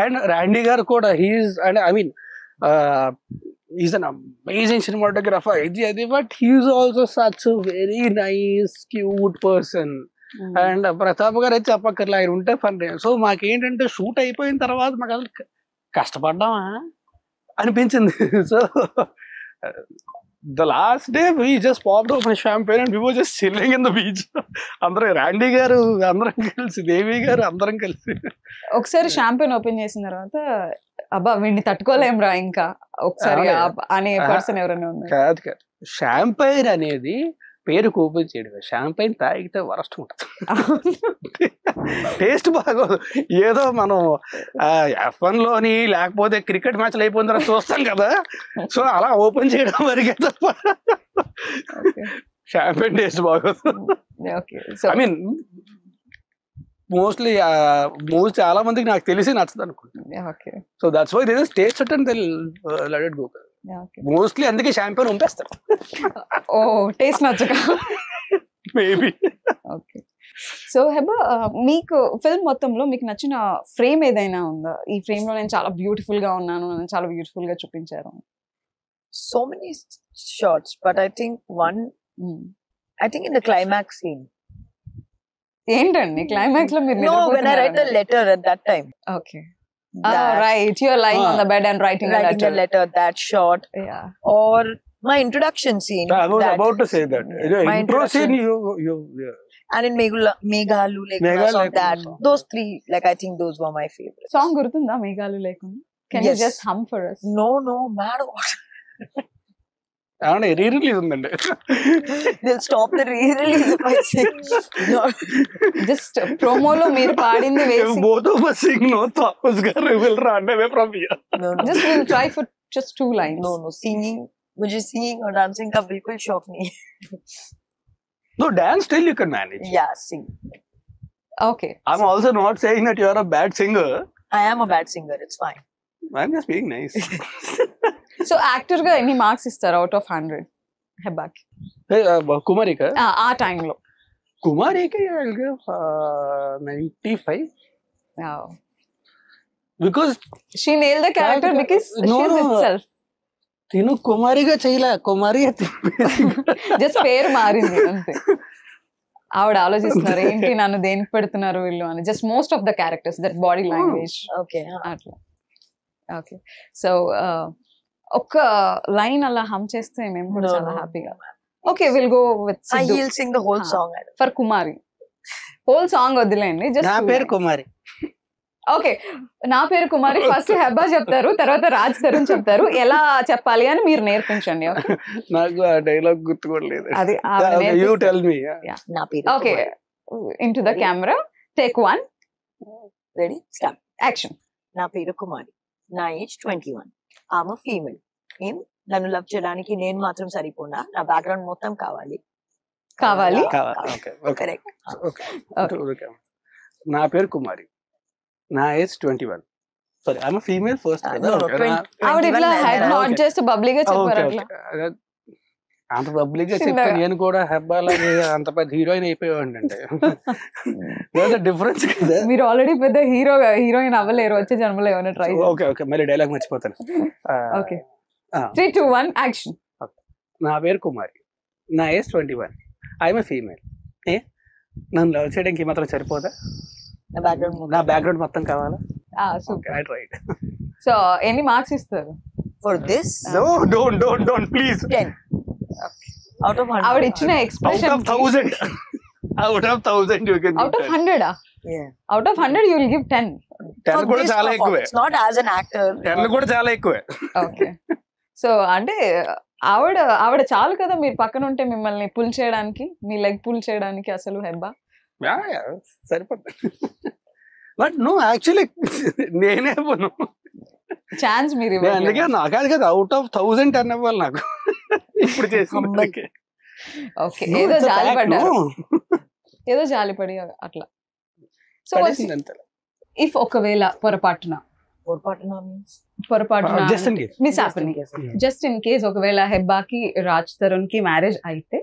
And Randy gar kuda, he's an amazing cinematographer, but he's also such a very nice, cute person. And Pratap గారు అయితే చెప్పక్కర్లే, ఆయన ఉంటే ఫన్. సో మాకేంటంటే షూట్ అయిపోయిన తర్వాత మాకు అసలు కష్టపడ్డామా అనిపించింది. So the last day we just popped open champagne and we were just chilling in the beach. అందరూ రాండీ గారు అందరం కలిసి, దేవి గారు అందరం కలిసి
ఒకసారి షాంపైన్ ఓపెన్ చేసిన తర్వాత అబ్బా వీడిని తట్టుకోలేంరా ఇంకా ఒకసారి అనే పర్సన్ ఎవరైనా ఉన్నారు?
కాదు, షాంపైన్ అనేది పేరుకు ఓపెన్ చేయడం, షాంపైన్ తాగితే వరస్ట్ ఉంటుంది, టేస్ట్ బాగోదు. ఏదో మనం F1 లోని లేకపోతే క్రికెట్ మ్యాచ్లు అయిపోయిన తర్వాత చూస్తాం కదా, సో అలా ఓపెన్ చేయడం వరకే తప్ప షాంపైన్ టేస్ట్ బాగోదు. ఐ మీన్ మోస్ట్లీ చాలా మందికి నాకు తెలిసి నచ్చదు అనుకుంటా. So that's why they just taste it and they let it go. Mostly అందుకే షాంపైన్ ఉంపేస్తారు.
ఓ టేస్ట్ నచ్చక
మేబీ.
ఓకే, సో హెబా మీకు ఫిల్మ్ మొత్తంలో మీకు నచ్చిన ఫ్రేమ్ ఏదైనా ఉందా? ఈ ఫ్రేమ్ లో నేను చాలా బ్యూటిఫుల్ గా ఉన్నాను, చాలా బ్యూటిఫుల్ గా చూపించారు.
So many shots, but I think in the climax scene.
ఏంటండి క్లైమాక్స్ లో మీరు?
No, when I read the letter at that time.
Okay. Right, you're lying on the bed and writing
the letter, that shot.
Yeah.
Or my introduction scene.
I was about to say that.
My
intro scene, you
and in Meghalu Lekuna, that those three, like I think those were my favorites.
Song gurtunda Meghalu Lekuna? Can you just hum for us?
No, mad what?
re-release ఉందండి.
They'll stop the re-release if I sing. No.
Just promo lo meer paadindi vesi.
Both of us sing, no Thomas garu will run away from here.
No.
Just we'll try for just 2 lines.
No, singing, mujhe singing or dancing ka bilkul shauq nahi.
No, dance still you can manage.
Yeah, sing.
Okay.
I'm also not saying that you are a bad singer.
I am a bad singer, it's fine.
I'm just being nice.
So actor గా ఎన్ని మార్క్స్ ఇస్తారు అవుట్ ఆఫ్ 100 హెబ్బాకి?
కుమారిక
ఆ టైంలో
కుమారిక 95.
Because she nailed the character because she is itself.
తిను కుమారిగా చేయలే, కుమారి
జస్ట్ పేరు మారింది అంతే. ఆవిడ ఆలోచిస్తున్నారు ఏంటి నన్ను దేనికి పెడుతున్నారు వీళ్ళు అని. Just most of the characters, that body language.
Okay,
అట్లా. ఓకే సో ఒక్క లైన్ అలా హమ్ చేస్తే మేము కూడా
No,
చాలా
no.
హ్యాపీగా okay will go with
He'll sing the whole song.
For Kumari whole song వదిలేండి
నా
జస్ట్
పేరు కుమారి.
ఓకే నా పేరు కుమారి ఫస్ట్ హెబ్బా చెప్తారు తర్వాత రాజ్ తరుణ్ చెప్తారు ఎలా చెప్పాలి అని మీరు నేర్పించండి ఓకే
నాకు ఆ డైలాగ్ గుర్తు కూడా లేదు.
అది
you tell me.
Na peru
okay
Kumari.
Into the camera take 1
Ready? Start.
Action
నా పేరు కుమారి, నా ఏజ్ 21. ఆమె ఫీమేల్. నన్ను లవ్ చేయడానికి నేను మాత్రం సరిపోనా, నా బ్యాక్గ్రౌండ్ మొత్తం కావాలి.
కావాలి
ఓకే ఓకే
కరెక్ట్.
ఓకే. నా పేరు కుమారి, నా age 21. Sorry I'm female first.
ఆవిడ ఇట్లా హెడ్ నాట్ చేస్తూ బబ్లీగా చెప్పారు అట్లా
అంత పబ్లిక్ గా చెప్తే నేను కూడా హెబ్బాలాగే అంత పెద్ద హీరోయిన్ అయిపోయాడు అంటే డిఫరెన్స్ కదా.
మీరు ఆల్రెడీ పెద్ద హీరోయిన్ అవ్వలేరు వచ్చే జన్మలో ఏమైనా ట్రై
ఓకే ఓకే మళ్ళీ డైలాగ్ మర్చిపోతాను.
Okay 3 2 1 action.
నా పేరు కుమారి, నా ఏజ్ 21. I'm female. నన్ను లవ్ చేయడానికి మాత్రం సరిపోదా, నా బ్యాక్గ్రౌండ్ మొత్తం కావాలా?
సూపర్. సో ఎన్ని మార్క్స్ ఇస్తారు
for this?
No, don't please.
10 out of 100.
ఆవిడ ఇచ్చిన expression
Out of 1000. Out of 1000 you can.
Out of 100
Yeah.
Out of 100 you will give 10.
10 కూడా చాలా ఎక్కువే.
It's not as an actor.
10 కూడా చాలా ఎక్కువే.
ఓకే సో అంటే ఆవిడ చాలు కదా మీరు పక్కన ఉంటే మిమ్మల్ని పుల్ చేయడానికి, మీ లెగ్ పుల్ చేయడానికి అసలు హెబ్బా
సరిపోతుంది. బట్ నో యాక్చువల్లీ నేనే పోను
ఛాన్స్ మీరు
అందుకే నాకు కదా అవుట్ ఆఫ్ 1000 10 ఇవ్వాలి నాకు ఇప్పుడు చేసి.
ఓకే ఏదో జాలిపడి అట్లా. సో ఇఫ్ ఒకవేళ పొరపాటున miss happening just in case ఒకవేళ హెబ్బాకి రాజ్ తరుణ్ కి మ్యారేజ్ అయితే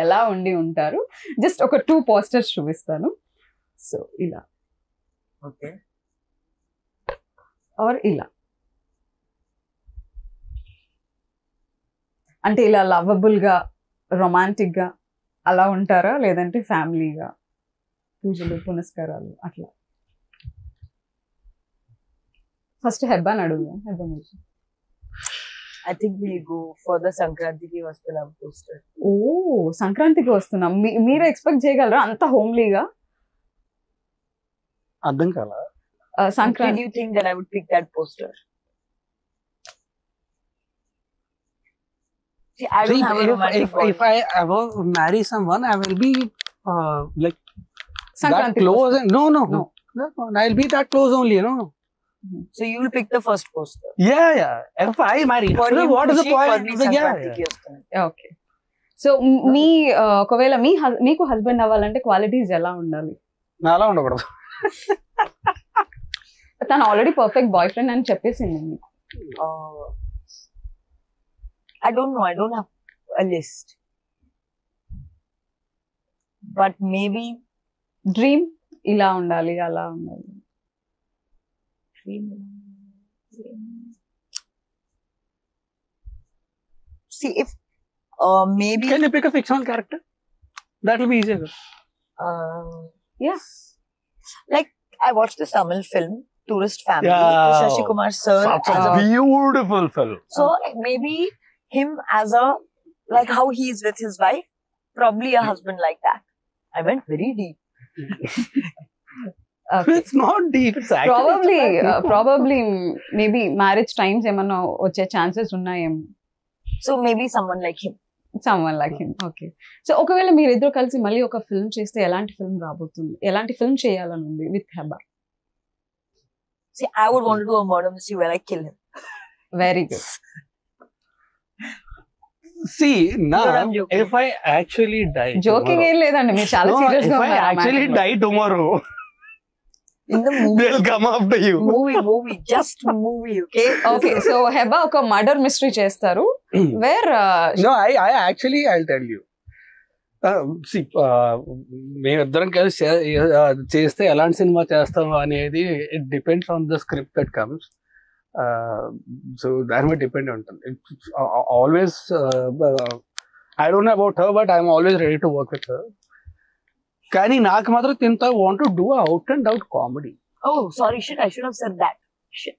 ఎలా ఉండి ఉంటారు? జస్ట్ ఒక 2 పోస్టర్స్ చూపిస్తాను. సో ఇలా
ఓకే
ఆర్ ఇలా అంటే ఇలా లవబుల్ గా రొమాంటిక్ గా అలా ఉంటారా, లేదంటే ఫ్యామిలీగా పూజలు పునస్కారాలు అట్లా? ఫస్ట్ హెబ్బాని అడుగుదాం. హెబ్బా మీరు.
I think we go for the సంక్రాంతికి వస్తున్నాం పోస్టర్.
ఓ సంక్రాంతికి వస్తున్నాం, మీరు ఎక్స్పెక్ట్ చేయగలరా అంత హోమ్లీగా?
అర్థం కాలా?
Sankranti.
You think that I would pick that poster? See, I don't have a romantic
if I ever marry someone, I will be like
Sankranti
that close. No. I'll be that close only, you know.
So you will pick the first poster.
Yeah. If I marry, what is the point?
Okay so మీ ఒకవేళ మీకు హస్బెండ్ అవ్వాలంటే క్వాలిటీస్ ఎలా ఉండాలి?
అలా ఉండకూడదు.
తను ఆల్రెడీ పర్ఫెక్ట్ బాయ్ ఫ్రెండ్ అని చెప్పేసింది మీకు.
I don't know. I don't have a list. But maybe
dream ఇలా ఉండాలి అలా ఉండాలి.
See if maybe.
Can you pick a fictional character? That will be easier.
Yeah.
Like I watched this Tamil film, Tourist Family.
Yeah.
Shashi Kumar sir.
Such a beautiful film.
So maybe him as a like how he is with his wife, probably a husband like that. I went very deep.
Okay.
It's not deep. It's actually
probably maybe marriage times ఏమన్నా వచ్చే ఛాన్సెస్ ఉన్నాయేమో.
So maybe someone like him.
Okay so ఒకవేళ మీరిద్దరు కలిసి మళ్ళీ ఒక ఫిల్మ్ చేస్తే ఎలాంటి ఫిల్మ్ రాబోతుంది, ఎలాంటి ఫిల్మ్ చేయాలని ఉంది with Hebah?
See, I would want to do a murder mystery where I kill him.
Very good.
See, now if I actually die,
joking ఏం లేదండి, మీరు చాలా సీరియస్ గా
ఉన్నారు. If I actually die tomorrow,
in the movie
they'll come after you.
movie just movie. Okay
so Hebah ఒక మర్డర్ మిస్టరీ చేస్తారు wear
no I'll tell you. See, మేమిద్దరం కలిసి చేస్తే ఎలాంటి సినిమా చేస్తాం అనేది it depends on the script that comes. So దాని మీద డిపెండ్ ఉంటుంది. Always I don't know about her but I'm always ready to work with her. కానీ నాకు మాత్రం తింత want to do out and out comedy.
Oh, sorry, shit. I should have said that. Shit.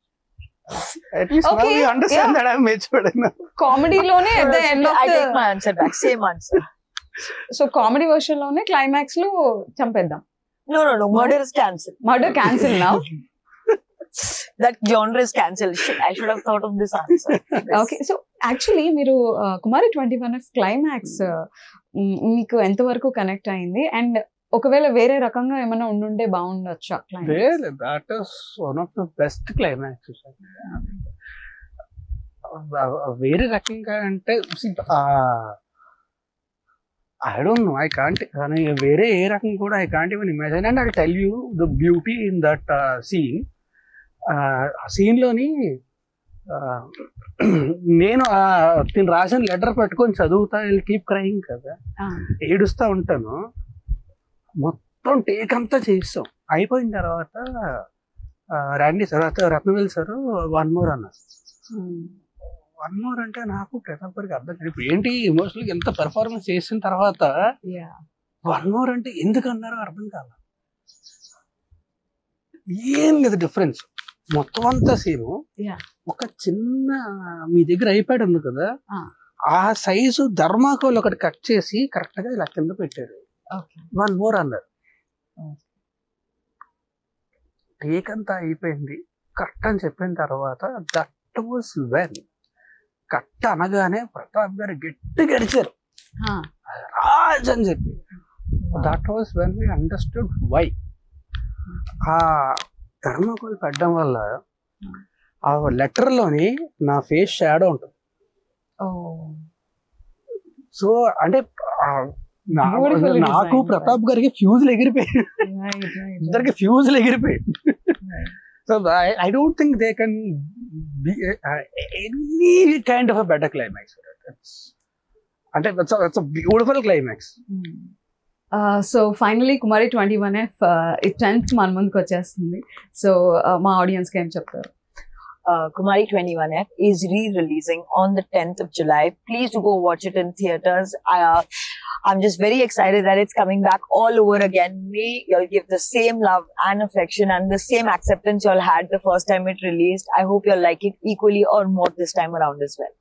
At least now
Okay,
we understand
yeah.
that I'm matured enough.
కామెడీలోనే at the end of
I
the
take my answer back. Same answer.
So comedy version లోనే క్లైమాక్స్ లో చంపేద్దాం.
No. Murder is cancelled.
Murder cancel now.
That genre is cancelled. Shit, I should have thought of this answer.
Okay, so actually మీరు కుమారి 21 క్లైమాక్స్ మీకు ఎంతవరకు కనెక్ట్ అయింది, అండ్ ఒకవేళ వేరే రకంగా ఏమైనా ఉండుంటే బాగుండొచ్చా climax?
That is one of the best climaxes. వేరే రకంగా అంటే I don't know, I can't, వేరే ఏ రకం కూడా I can't even imagine, and I'll tell you the beauty in that scene. ఆ సీన్లోని నేను తిని రాసిన లెటర్ పట్టుకొని చదువుతా, కీప్ క్రైయింగ్ కదా, ఏడుస్తూ ఉంటాను. మొత్తం టేక్ అంతా చేస్తాం. అయిపోయిన తర్వాత Randy sir, Rathnavel sir one more అన్నారు. వన్ మోర్ అంటే నాకు ప్రతాప్ గారికి అర్థం కాదు. ఇప్పుడు ఏంటి ఎమోషనల్గా ఎంత పెర్ఫార్మెన్స్ చేసిన తర్వాత వన్ మోర్ అంటే ఎందుకు అన్నారో అర్థం కాల. ఏం లేదు డిఫరెన్స్, మొత్తం అంతా సీను ఒక చిన్న మీ దగ్గర ఐప్యాడ్ ఉంది కదా, ఆ సైజు ధర్మాకోల్ ఒకటి కట్ చేసి కరెక్ట్ గా ఇలా కింద పెట్టారు. వన్ మోర్ అన్నారు. టేక్ అంతా అయిపోయింది, కట్ అని చెప్పిన తర్వాత దట్ వాస్ వెన్, కట్ అనగానే ప్రతాప్ గారు గట్టి గడిచారు రాజ్ అని చెప్పి. That was when we understood why. ఆ థర్మాకోల్ పెట్టడం వల్ల ఆ లెటర్ లోని నా ఫేస్ షాడో ఉంటుంది. సో అంటే నాకు ప్రతాప్ గారికి ఫ్యూజులు ఎగిరిపోయాయి, ఇద్దరికి ఫ్యూజులు ఎగిరిపోయాయి. So I don't think they can be any kind of a better climax. అంటే it's a beautiful climax.
So finally Kumari 21F ఈ 10th మన ముందుకు వచ్చేస్తుంది. సో మా ఆడియన్స్ కి ఏం చెప్తారు?
Kumari 21F is re-releasing on the 10th of July. Please do go watch it in theaters. I'm just very excited that it's coming back all over again. May you'll give the same love and affection and the same acceptance y'all had the first time it released. I hope you'll like it equally or more this time around as well.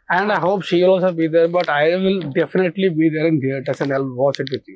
And I hope she'll also be there, but I will definitely be there in theaters and I'll watch it with you.